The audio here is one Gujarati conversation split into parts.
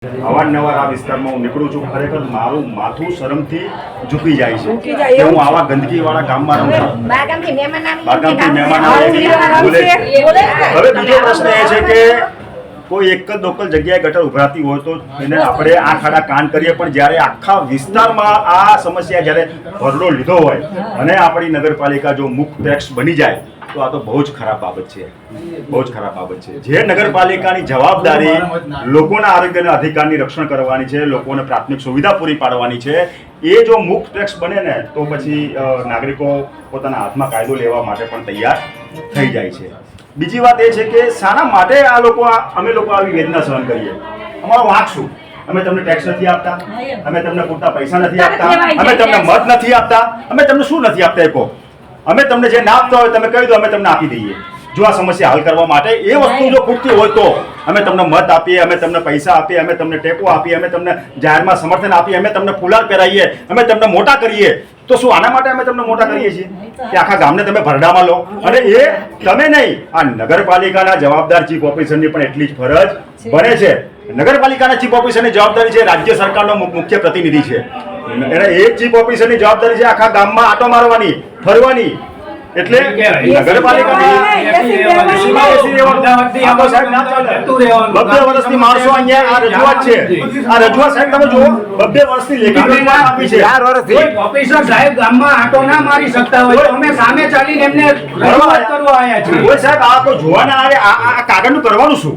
અવારનવાર આ વિસ્તારમાં હું નીકળું છું, ખરેખર મારું માથું શરમથી ઝૂકી જાય છે કે હું આવા ગંદકીવાળા ગામમાં રહું છું. બાગામથી મહેમાન આવે. હવે બીજો પ્રશ્ન એ છે કે કોઈ એક જ લોકલ જગ્યાએ ગટર ઉભરાતી હોય તો એને આપણે આ ખાડા કાન કરીએ, પણ જ્યારે આખા વિસ્તારમાં આ સમસ્યા જ્યારે ભરડો લીધો હોય અને આપણી નગરપાલિકા જો મુક્ત ટેક્સ બની જાય તો આ તો બહુ જ ખરાબ બાબત છે, બહુ જ ખરાબ બાબત છે. જે નગરપાલિકાની જવાબદારી લોકોના આરોગ્યના અધિકારની રક્ષણ કરવાની છે, લોકોને પ્રાથમિક સુવિધા પૂરી પાડવાની છે, એ જો મુક્ત ટેક્સ બને ને તો પછી નાગરિકો પોતાના હાથમાં કાયદો લેવા માટે પણ તૈયાર થઈ જાય છે. બીજી વાત એ છે કે શાના માટે અમે લોકો આવી વેદના સહન કરીએ? અમારો વાંક શું? અમે તમને ટેક્સ નથી આપતા, અમે તમને પૂરતા પૈસા નથી આપતા, અમે તમને મત નથી આપતા, અમે તમને શું નથી આપતા? કહો. અમે તમને જે ના આપતા હોય તમે કહી દો, અમે તમને આપી દઈએ. જો આ સમસ્યા હલ કરવા માટે એ વસ્તુ જો ખૂટતી હોય તો અમે તમને મત આપીએ, અમે તમને પૈસા આપીએ, અમે તમને ટેકો આપીએ, અમે તમને જાહેરમાં સમર્થન આપીએ, અમે તમને ફુલાર પહેરાવીએ, અમે તમને મોટા કરીએ. તો શું આના માટે અમે તમને મોટા કરીએ છીએ કે આખા ગામને તમે ભરડામાં લો? અને એ તમે નહીં, આ નગરપાલિકાના જવાબદાર ચીફ ઓફિસરની પણ એટલી જ ફરજ બને છે. નગરપાલિકાના ચીફ ઓફિસરની જવાબદારી છે રાજ્ય સરકારનો મુખ્ય પ્રતિનિધિ છે, એને એ ચીફ ઓફિસરની જવાબદારી છે આખા ગામમાં આટો મારવાની, ફરવાની. એટલે નગરપાલિકાની 2 વર્ષથી માણસો અહીંયા આ રજૂઆત છે, આ રજૂઆત સાહેબ તમે જુઓ 2 વર્ષથી લેખિત રજૂઆત આપી છે. 4 વર્ષથી ઓફિસર સાહેબ ગામમાં આટો ના મારી શકતા હોય તો અમે સામે ચાલીને એમને રજૂઆત કરવા આવ્યા છીએ. ઓય સાહેબ આ કોઈ જોવા ના આવે, આ કાગળનું કરવાનું શું?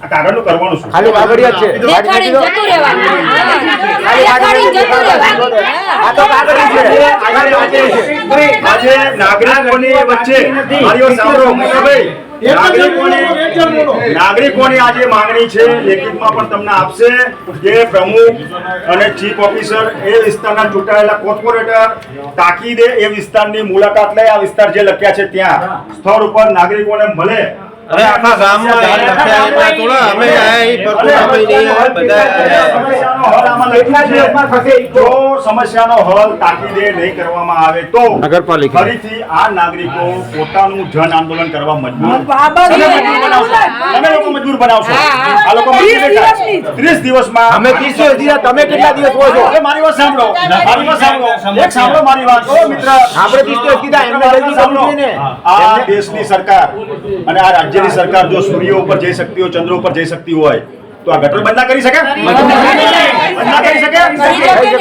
આ કાગળનું કરવાનું શું? ખાલી કાગળિયા છે, દેખાડી જતું રહેવાનું. ખાલી જતું રહેવાનું. આ તો કાગળિયા છે. આજે નાગરિકોની વચ્ચે મારીઓ સાંભળો ભાઈ, નાગરિકોની આજે માંગણી છે, લેખિતમાં પણ તમને આપશે કે પ્રમુખ અને ચીફ ઓફિસર એ વિસ્તારના ચૂંટાયેલા કોર્પોરેટર તાકીદે એ વિસ્તારની મુલાકાત લઈ આ વિસ્તાર જે લખ્યા છે ત્યાં સ્થળ ઉપર નાગરિકોને મળે. અરે આખા ગામમાં થોડા અમે સમસ્યાનો હલ તાકીદે નહીં કરવામાં આવે તો નગરપાલિકા ફરીથી આ નાગરિકો પોતાનું જન આંદોલન કરવા મજબૂર બનાવશો. આ લોકો 30 દિવસમાં અમે 30 દિવસ, તમે કેટલા દિવસ હોય છો? મારી વાત સાંભળો, એક સાંભળો મારી વાત. મિત્ર આપણે 30 દિવસ કીધા, એમને જલ્દી સાંભળો. આ દેશની સરકાર અને આ રાજ્યની સરકાર જો સૂર્ય ઉપર જઈ શકતી હોય, ચંદ્ર ઉપર જઈ શકતી હોય તો આ ગટર બંધ ના કરી શકે? બંધ ના કરી શકે.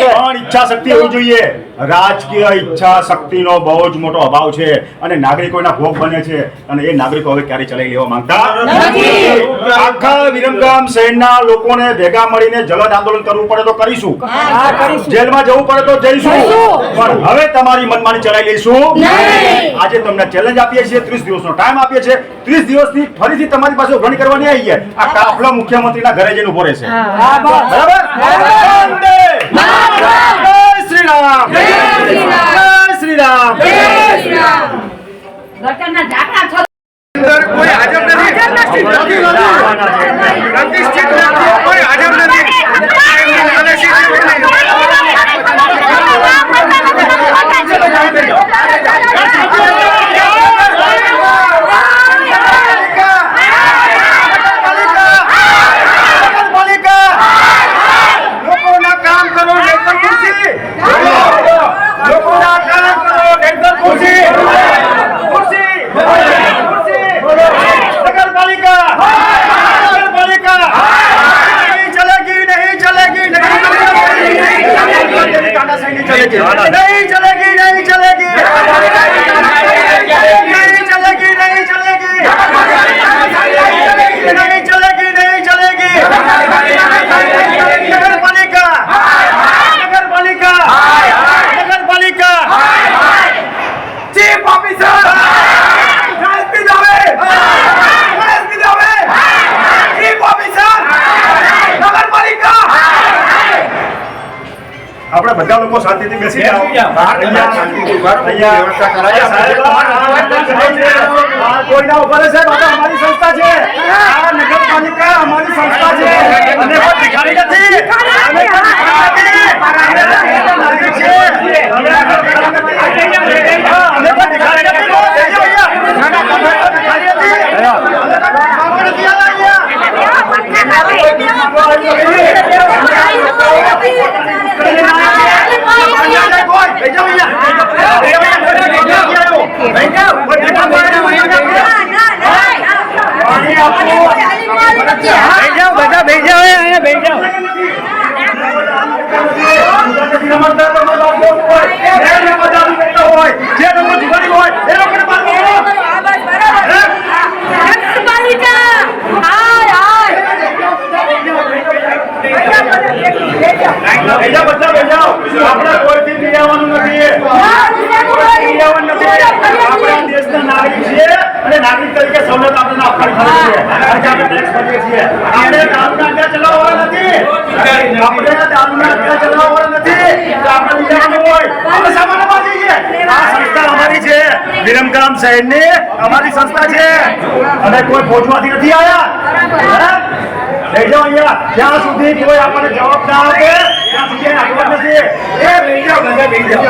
પણ ઈચ્છા શક્તિ હોવી જોઈએ. રાજકીય ઈચ્છા શક્તિનો બહુ જ મોટો અભાવ છે અને નાગરિકોના ભોગ બને છે અને એ નાગરિકો હવે ક્યારે ચલાવી લેવા માંગતા નથી. આખા વિરમગામ શહેરના લોકોને ભેગા મળીને જલદ આંદોલન કરવું પડે તો કરીશું, જેલમાં જવું પડે તો જઈશું, પણ હવે તમારી મનમાની ચલાવી લઈશું. આજે તમને ચેલેન્જ આપીએ છીએ, 30 દિવસનો ટાઈમ આપીએ છીએ. 30 દિવસથી ફરીથી તમારી પાસે ઉઘરાણી કરવાની આવી છે. આ કાફલો મુખ્યમંત્રીના ઘરે જઈને ઉભો રહેશે. બરાબર? શ્રી રામ, જય શ્રી રામ. ગટરના ઢાંકણા કોઈ હાજર નથી, પ્રતિષ્ઠિત કોઈ હાજર નથી. नहीं चलेगी, नहीं चलेगी, नहीं चलेगी, नहीं चलेगी, नहीं चलेगी, नहीं चलेगी. नगरपालिका, नगरपालिका, नगरपालिका, चीफ ऑफिसर આપણે બધા લોકો શાંતિથી બેસી જાઓ. કોઈના ઉપર છે, અમારી સંસ્થા છે, આ નગરપાલિકા અમારી સંસ્થા છે. અમે કોઈ ભિખારી નથી, અમે કોઈ ભિખારી નથી. બધા બેસી જાઓ અહીંયા બેસી જાઓ આપણે કોઈથી પીડાવાનું નથી. પીડાવાનું નથી. આપણા દેશના નાગરિક છીએ અને નાગરિક તરીકે સવલત આપણને આપવાની ફરજ છે. આજે આપણે ટેક્સ ભરીએ છીએ. આપણે દારૂના અડ્ડા ચલાવવાના નથી. આપણે દારૂના અડ્ડા ચલાવવાના નથી. તો આપણે પીડાવાનું હોય આપણે સામાન્યવાદી છીએ. આ સંસ્થા અમારી છે. વિરમગામ શહેરની અમારી સંસ્થા છે અને કોઈ પહોંચવાથી નથી આવ્યા. લઈ જાઓ અહીંયા. જ્યાં સુધી કોઈ આપણને જવાબ ના આપે ત્યાં સુધી આગળ નથી. એ લઈ જાઓ, બધા લઈ જાઓ.